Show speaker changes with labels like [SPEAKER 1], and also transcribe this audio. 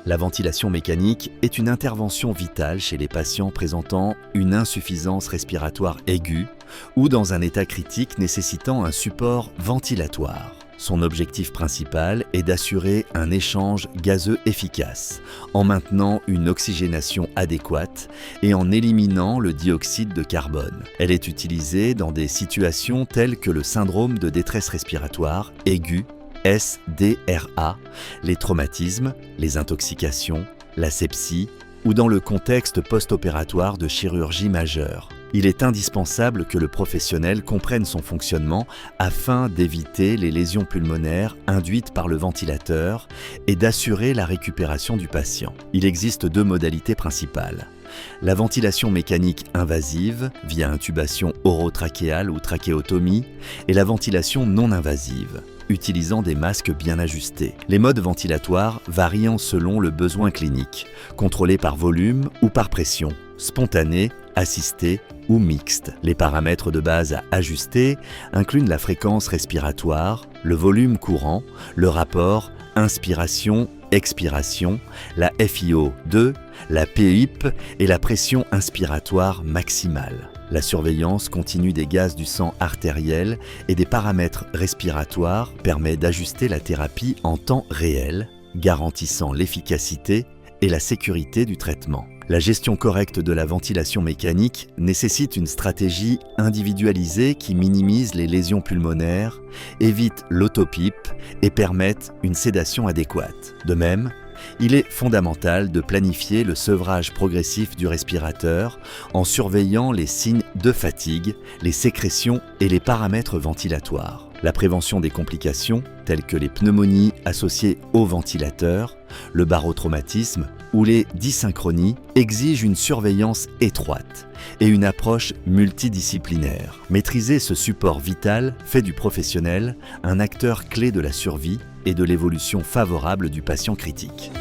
[SPEAKER 1] La ventilation mécanique est une intervention vitale chez les patients présentant une insuffisance respiratoire aiguë ou dans un état critique nécessitant un support ventilatoire. Son objectif principal est d'assurer un échange gazeux efficace, en maintenant une oxygénation adéquate et en éliminant le dioxyde de carbone. Elle est utilisée dans des situations telles que le syndrome de détresse respiratoire aiguë, SDRA, les traumatismes, les intoxications, la sepsie ou dans le contexte post-opératoire de chirurgie majeure. Il est indispensable que le professionnel comprenne son fonctionnement afin d'éviter les lésions pulmonaires induites par le ventilateur et d'assurer la récupération du patient. Il existe deux modalités principales. La ventilation mécanique invasive via intubation orotrachéale ou trachéotomie et la ventilation non invasive, utilisant des masques bien ajustés. Les modes ventilatoires varient selon le besoin clinique, contrôlés par volume ou par pression, spontané, assisté ou mixte. Les paramètres de base à ajuster incluent la fréquence respiratoire, le volume courant, le rapport inspiration-expiration, la FiO2, la PIP et la pression inspiratoire maximale. La surveillance continue des gaz du sang artériel et des paramètres respiratoires permet d'ajuster la thérapie en temps réel, garantissant l'efficacité et la sécurité du traitement. La gestion correcte de la ventilation mécanique nécessite une stratégie individualisée qui minimise les lésions pulmonaires, évite l'autopipe et permette une sédation adéquate. De même, il est fondamental de planifier le sevrage progressif du respirateur en surveillant les signes de fatigue, les sécrétions et les paramètres ventilatoires. La prévention des complications, telles que les pneumonies associées au ventilateur, le barotraumatisme ou les dysynchronies, exige une surveillance étroite et une approche multidisciplinaire. Maîtriser ce support vital fait du professionnel un acteur clé de la survie et de l'évolution favorable du patient critique.